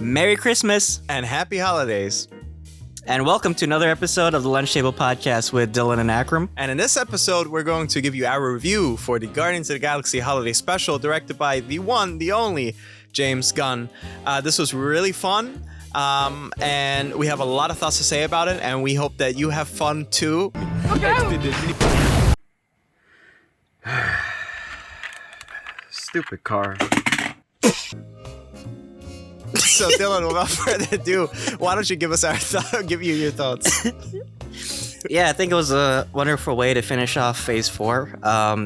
Merry Christmas And happy holidays. and welcome to another episode of the Lunch Table Podcast with Dylan and Akram. And in this episode, we're going to give you our review for the Guardians of the Galaxy Holiday Special, directed by the one, the only James Gunn. This was really fun, and we have a lot of thoughts to say about it, and we hope that you have fun too. Stupid car. So, Dylan, without further ado, why don't you give us give you your thoughts? Yeah, I think it was a wonderful way to finish off Phase 4.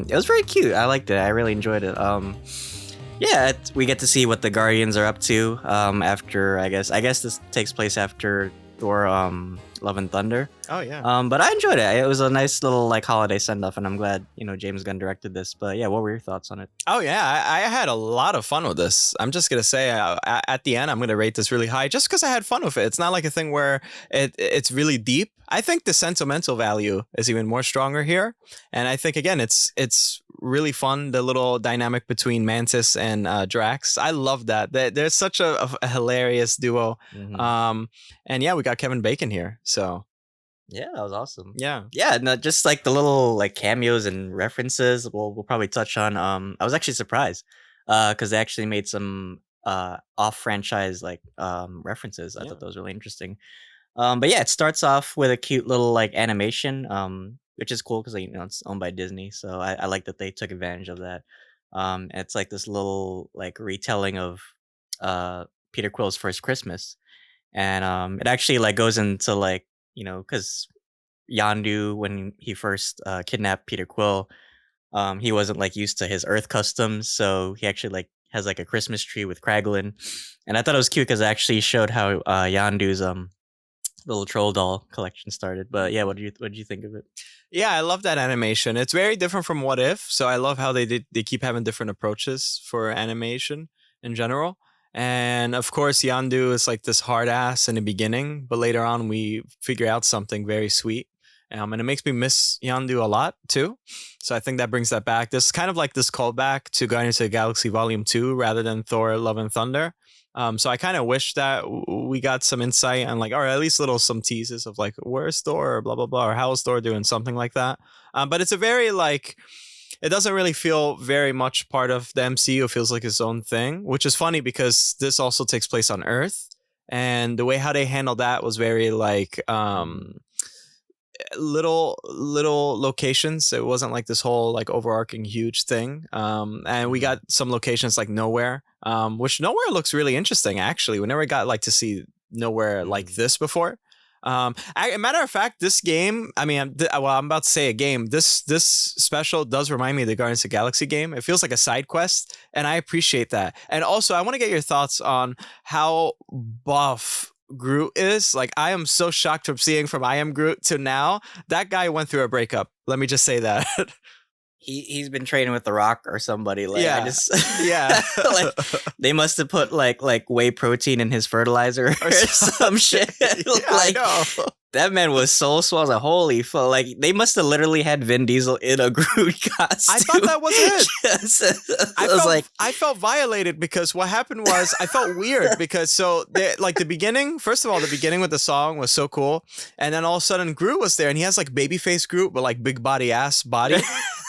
It was very cute. I liked it. I really enjoyed it. We get to see what the Guardians are up to after, I guess this takes place after Thor Love and Thunder. Oh, yeah. But I enjoyed it. It was a nice little holiday send-off, and I'm glad, James Gunn directed this. But yeah, what were your thoughts on it? Oh, yeah, I had a lot of fun with this. I'm just going to say at the end, I'm going to rate this really high just because I had fun with it. It's not like a thing where it's really deep. I think the sentimental value is even more stronger here. And I think, again, it's really fun, the little dynamic between Mantis and Drax. I love that. There's such a hilarious duo. Mm-hmm. And yeah, we got Kevin Bacon here. So Yeah, that was awesome. yeah. Yeah, no, just the little cameos and references we'll probably touch on. I was actually surprised because they actually made some off-franchise references. I thought that was really interesting. But yeah, it starts off with a cute little animation, which is cool because it's owned by Disney, so I like that they took advantage of that. And it's this little retelling of Peter Quill's first Christmas, and it actually goes into because Yondu, when he first kidnapped Peter Quill, he wasn't used to his Earth customs, so he actually has a Christmas tree with Kraglin, and I thought it was cute because it actually showed how Yondu's little troll doll collection started. But yeah, what did you think of it? Yeah, I love that animation. It's very different from What If, so I love how they keep having different approaches for animation in general. And of course, Yandu is this hard ass in the beginning, but later on we figure out something very sweet. And it makes me miss Yandu a lot too. So I think that brings that back. This is kind of this callback to Guardians of the Galaxy Volume 2 rather than Thor Love and Thunder. So I kind of wish that we got some insight on or at least some teases of where's Thor or blah, blah, blah, or how is Thor doing, something like that. But it's a very it doesn't really feel very much part of the MCU. It feels like its own thing, which is funny because this also takes place on Earth. And the way how they handled that was very little locations. It wasn't this whole overarching huge thing. And we got some locations like Nowhere, which Nowhere looks really interesting, actually. We never got to see Nowhere like this before. Matter of fact, this game, I'm about to say a game. This special does remind me of the Guardians of the Galaxy game. It feels like a side quest, and I appreciate that. And also, I want to get your thoughts on how buff Groot is. I am so shocked from I Am Groot to now. That guy went through a breakup. Let me just say that. He's been training with The Rock or somebody. Yeah. Yeah. They must have put whey protein in his fertilizer or some shit. I know. That man was so swole. I was holy fuck. They must have literally had Vin Diesel in a Groot costume. I thought that was it. Yes. I felt violated because what happened was I felt weird because the beginning, first of all, the beginning with the song was so cool. And then all of a sudden Groot was there and he has babyface Groot, but big body ass body.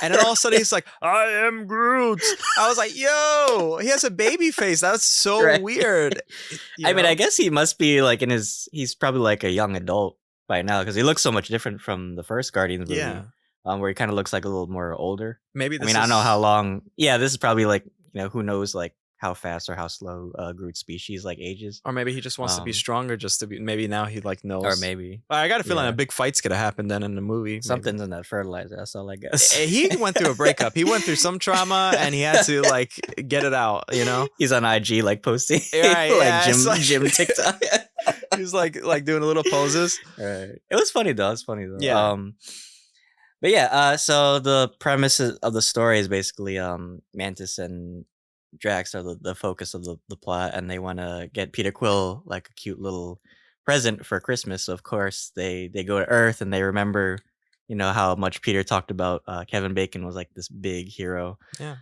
And then all of a sudden he's I am Groot. I was yo, he has a baby face. That's so weird. I guess he must be he's probably a young adult by now because he looks so much different from the first Guardians movie. Yeah. Where he kind of looks a little more older. Maybe I don't know how long. Yeah, this is probably who knows how fast or how slow Groot species ages. Or maybe he just wants to be stronger just to be. Maybe now he knows. Or maybe. I got a feeling a big fight's gonna happen then in the movie. Something's in that fertilizer. That's all I guess. He went through a breakup. He went through some trauma and he had to get it out. He's on IG posting right, gym TikTok. He's doing little poses. Right. It was funny though. Yeah. But yeah. So the premise of the story is basically Mantis and Drax are the focus of the plot, and they want to get Peter Quill a cute little present for Christmas. So of course they go to Earth and they remember how much Peter talked about Kevin Bacon was this big hero. Yeah.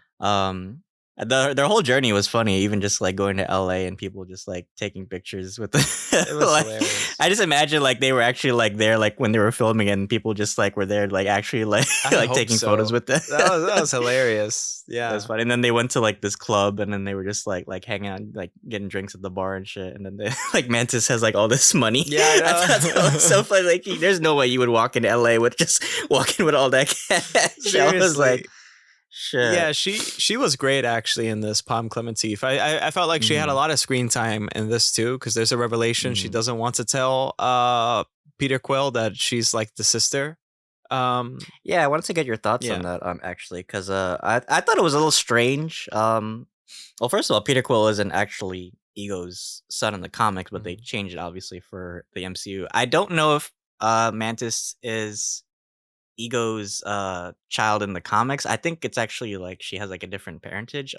Their whole journey was funny, even just like going to LA and people just like taking pictures with It the was like hilarious. I just imagine like they were actually like there like when they were filming and people just like were there like actually like I like hope taking so. photos with them. That was hilarious. Yeah. That's funny. And then they went to like this club and then they were just like hanging out, like getting drinks at the bar and shit. And then they like Mantis has like all this money. Yeah, I know. thought that was so funny. Like there's no way you would walk into LA with just walking with all that cash. I was like, Seriously. shit. Yeah, she was great actually in this Palm Clementif. I felt like she had a lot of screen time in this too, because there's a revelation she doesn't want to tell Peter Quill that she's like the sister. Yeah, I wanted to get your thoughts on that actually, because I thought it was a little strange. Well, first of all, Peter Quill isn't actually Ego's son in the comics, but they changed it obviously for the MCU. I don't know if Mantis is Ego's child in the comics. I think it's actually like she has like a different parentage.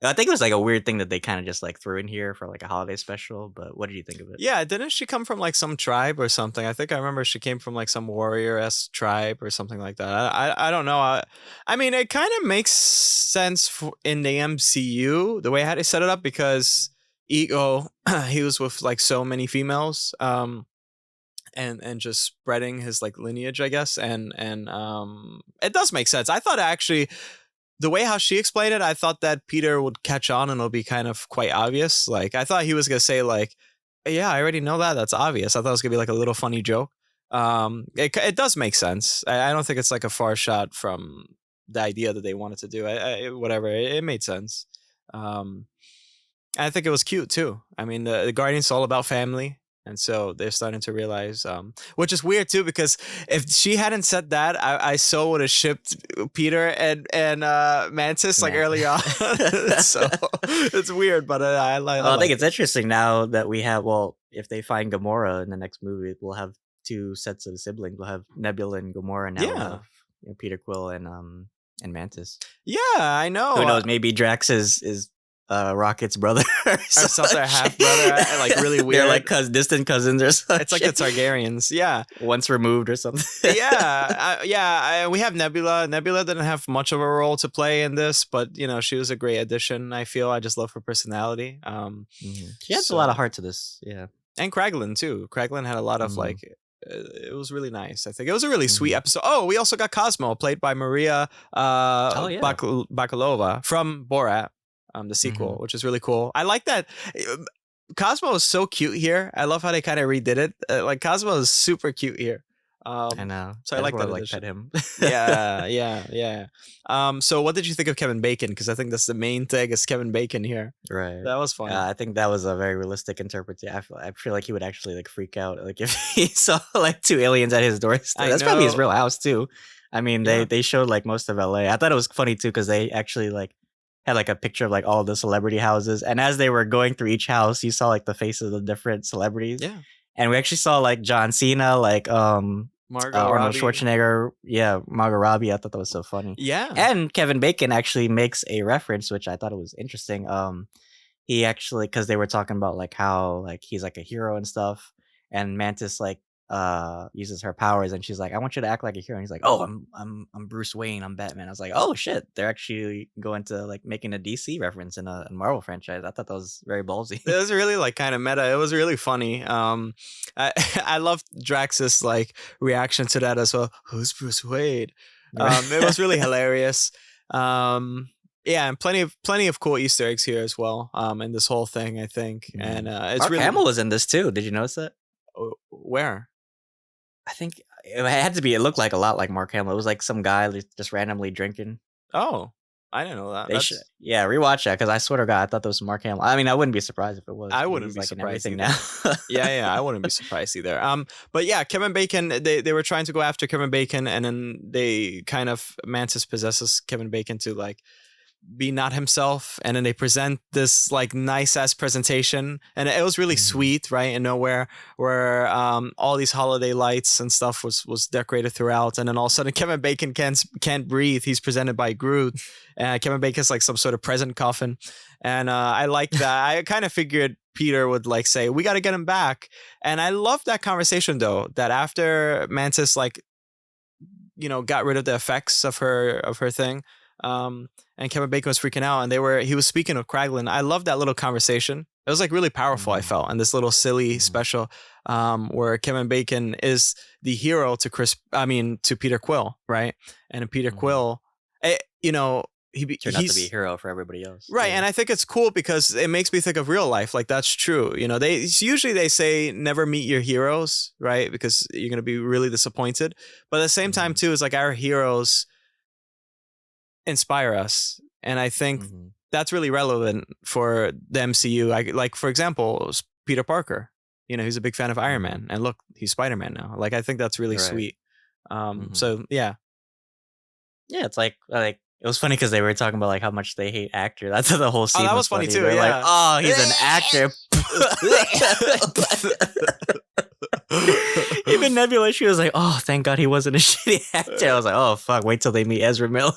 I think it was like a weird thing that they kind of just like threw in here for like a holiday special. But what did you think of it? Yeah, didn't she come from like some tribe or something? I think I remember she came from like some warrior-esque tribe or something like that. I don't know. I mean, it kind of makes sense in the MCU the way how they set it up, because Ego he was with like so many females. And just spreading his like lineage, I guess, and it does make sense. I thought actually the way how she explained it, I thought that Peter would catch on and it'll be kind of quite obvious. Like I thought he was gonna say like, "Yeah, I already know that. That's obvious." I thought it was gonna be like a little funny joke. It does make sense. I don't think it's like a far shot from the idea that they wanted to do. Whatever, it made sense. I think it was cute too. I mean, the Guardians all about family. And so they're starting to realize, which is weird too, because if she hadn't said that, I so would have shipped Peter and Mantis like early on. So it's weird, but I think it's interesting now that we have. Well, if they find Gamora in the next movie, we'll have two sets of siblings. We'll have Nebula and Gamora now. We'll have, Peter Quill and Mantis. Yeah, I know. Who knows? Maybe Drax is Rocket's brother or something, half brother, like really weird. They're like distant cousins or something. It's like the Targaryens, yeah. Once removed or something. We have Nebula. Nebula didn't have much of a role to play in this, but she was a great addition. I feel I just love her personality. She adds a lot of heart to this, yeah. And Kraglin too. Kraglin had a lot of like. It was really nice. I think it was a really sweet episode. Oh, we also got Cosmo, played by Maria Bakalova from Borat. The sequel, which is really cool. I like that. Cosmo is so cute here. I love how they kind of redid it. Like Cosmo is super cute here. I know. So I like that. Like pet him. yeah. So what did you think of Kevin Bacon? Because I think that's the main thing is Kevin Bacon here. Right. That was fun. I think that was a very realistic interpretation. I feel like he would actually like freak out like if he saw like two aliens at his doorstep. That's probably his real house too. I mean, they showed like most of LA. I thought it was funny too because they actually like had like a picture of like all the celebrity houses, and as they were going through each house, you saw like the faces of the different celebrities. Yeah, and we actually saw like John Cena, like Arnold Schwarzenegger, Margot Robbie. I thought that was so funny. Yeah, and Kevin Bacon actually makes a reference, which I thought it was interesting. He actually, because they were talking about like how like he's like a hero and stuff, and Mantis like uses her powers and she's like, I want you to act like a hero, and he's like, oh, I'm Bruce Wayne, I'm Batman. I was like, oh shit, they're actually going to like making a DC reference in a Marvel franchise. I thought that was very ballsy. It was really like kind of meta. It was really funny. I loved Drax's like reaction to that as well. Who's Bruce Wayne? It was really hilarious. And plenty of cool Easter eggs here as well. In this whole thing, I think. And it's Mark really Hamill was in this too. Did you notice that? Where? I think it had to be. It looked like a lot like Mark Hamill. It was like some guy just randomly drinking. Oh, I didn't know that. Rewatch that because I swear to God, I thought that was Mark Hamill. I mean, I wouldn't be surprised if it was. I wouldn't be surprised now. Yeah, I wouldn't be surprised either. But yeah, Kevin Bacon. They were trying to go after Kevin Bacon, and then they kind of Mantis possesses Kevin Bacon to like be not himself, and then they present this like nice ass presentation, and it was really sweet, right? And nowhere where all these holiday lights and stuff was decorated throughout, and then all of a sudden Kevin Bacon can't breathe. He's presented by Groot. Kevin Bacon's like some sort of present coffin, and I like that. I kind of figured Peter would like say, we got to get him back, and I love that conversation though. That after Mantis like got rid of the effects of her thing. And Kevin Bacon was freaking out, and he was speaking with Kraglin. I love that little conversation. It was like really powerful. I felt, and this little silly special where Kevin Bacon is the hero to Peter Quill, right? And Peter Quill, you know, turned out to be a hero for everybody else, right? Yeah. And I think it's cool because it makes me think of real life. Like that's true. You know, they say never meet your heroes, right? Because you're gonna be really disappointed. But at the same time, too, it's like our heroes inspire us, and I think that's really relevant for the MCU. Like for example, Peter Parker. You know, he's a big fan of Iron Man, and look, he's Spider-Man now. Like I think that's really sweet. So yeah, it's like it was funny because they were talking about like how much they hate actor. That's the whole scene. Oh, that was funny too. They're yeah. like, oh, he's an actor. Even Nebula, she was like, oh, thank God he wasn't a shitty actor. I was like, oh fuck, wait till they meet Ezra Miller.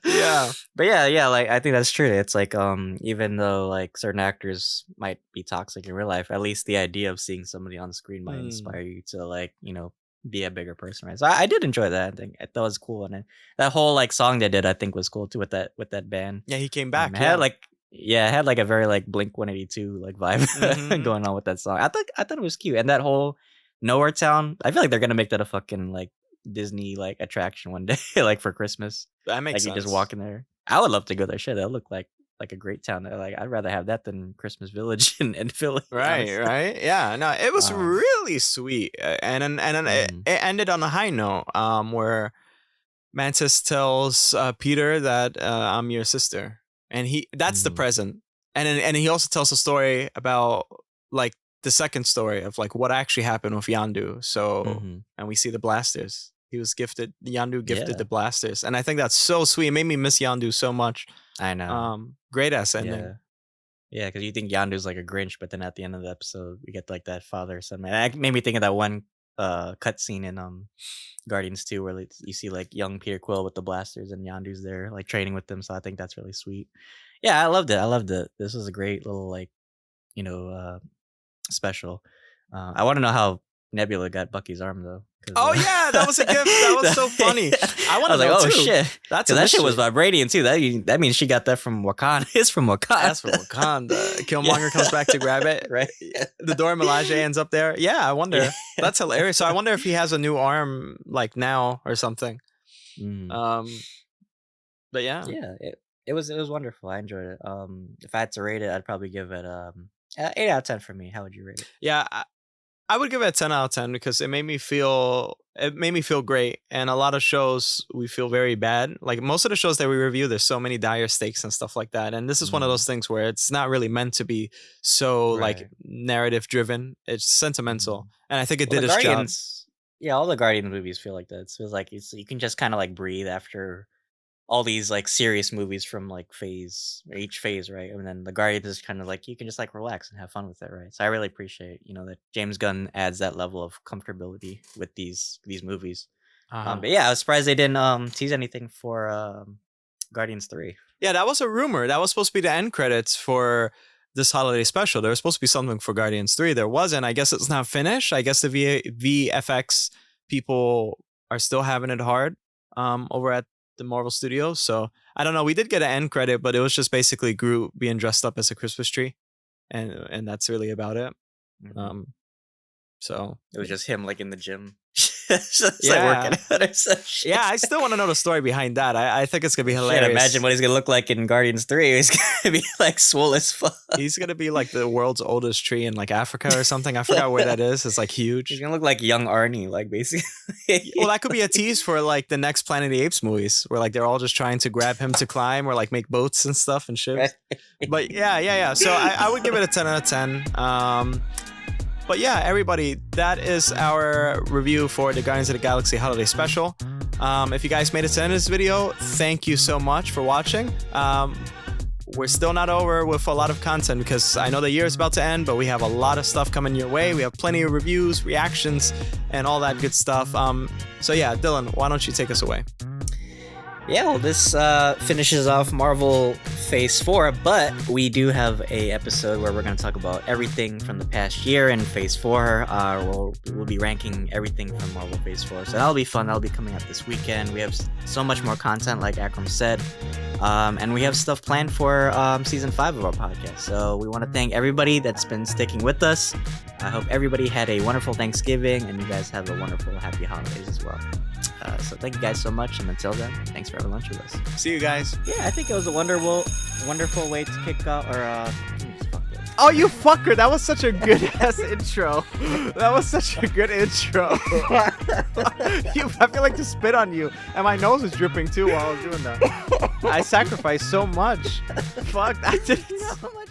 Yeah. But yeah, like I think that's true. It's like even though like certain actors might be toxic in real life, at least the idea of seeing somebody on screen might inspire you to like, you know, be a bigger person, right? So I did enjoy that. I think that was cool, and that whole like song they did, I think, was cool too with that band. Yeah, he came back. It had like a very like Blink 182 like vibe going on with that song. I thought it was cute, and that whole Nowhere Town. I feel like they're gonna make that a fucking like Disney like attraction one day, like for Christmas. That makes sense. You just walk in there. I would love to go there. Shit, that look like a great town. Like I'd rather have that than Christmas Village in Philly. Right. Yeah. No, it was really sweet, and it ended on a high note, where Mantis tells Peter that I'm your sister, and that's the present, and he also tells a story about like the second story of like what actually happened with Yandu. So and we see the blasters. Yandu gifted the blasters, and I think that's so sweet. It made me miss Yandu so much. I know. Great ass ending. Yeah, because you think Yandu's like a Grinch, but then at the end of the episode, we get like that father son. Man, that made me think of that one cutscene in Guardians 2 where like, you see like young Peter Quill with the blasters and Yandu's there like training with them. So I think that's really sweet. Yeah, I loved it. This was a great little like, you know, special. I want to know how Nebula got Bucky's arm though. Oh yeah, that was a gift. That was so funny. I want to know like, oh too. Shit, that shit was vibranium too. That means she got that from Wakanda. It's from Wakanda. That's from Wakanda. Killmonger comes back to grab it. Right. The Dora Milaje ends up there. Yeah, I wonder. Yeah. That's hilarious. So I wonder if he has a new arm like now or something. But yeah. Yeah, it was wonderful. I enjoyed it. If I had to rate it, I'd probably give it 8 out of 10 for me. How would you rate it? Yeah, I would give it a 10 out of 10 because it made me feel great. And a lot of shows we feel very bad. Like most of the shows that we review, there's so many dire stakes and stuff like that. And this is one of those things where it's not really meant to be so like narrative driven. It's sentimental. And I think it did its job. Yeah, all the Guardian movies feel like that. It feels like you can just kind of like breathe after all these like serious movies from like each phase, right? And then the Guardians is kind of like you can just like relax and have fun with it, right? So I really appreciate, you know, that James Gunn adds that level of comfortability with these movies. But yeah, I was surprised they didn't tease anything for Guardians 3. Yeah, that was a rumor. That was supposed to be the end credits for this holiday special. There was supposed to be something for Guardians 3. There wasn't. I guess it's not finished. I guess the VFX people are still having it hard over at the Marvel Studios. So I don't know. We did get an end credit, but it was just basically Groot being dressed up as a Christmas tree, and that's really about it. So it was just him like in the gym. Just like working out or some shit. Yeah, I still want to know the story behind that. I think it's gonna be hilarious. Imagine what he's gonna look like in Guardians 3. He's gonna be like swole as fuck. He's gonna be like the world's oldest tree in like Africa or something. I forgot where that is. It's like huge. He's gonna look like young Arnie, like basically. Well, that could be a tease for like the next Planet of the Apes movies, where like they're all just trying to grab him to climb or like make boats and stuff and ships. But yeah. So I would give it a 10 out of 10. But yeah, everybody, that is our review for the Guardians of the Galaxy Holiday Special. If you guys made it to the end of this video, thank you so much for watching. We're still not over with a lot of content because I know the year is about to end, but we have a lot of stuff coming your way. We have plenty of reviews, reactions, and all that good stuff. So yeah, Dylan, why don't you take us away? Yeah, well, this finishes off Marvel Phase 4, but we do have a episode where we're going to talk about everything from the past year in Phase 4. We'll be ranking everything from Marvel Phase 4, so that'll be fun. That'll be coming up this weekend. We have so much more content, like Akram said, and we have stuff planned for Season 5 of our podcast. So we want to thank everybody that's been sticking with us. I hope everybody had a wonderful Thanksgiving, and you guys have a wonderful, happy holidays as well. So thank you guys so much, and until then, thanks for having lunch with us. See you guys. Yeah, I think it was a wonderful way to kick out, Oh, you fucker! That was such a good ass intro. That was such a good intro. I feel like to spit on you, and my nose was dripping too while I was doing that. I sacrificed so much. Fuck, I did so much.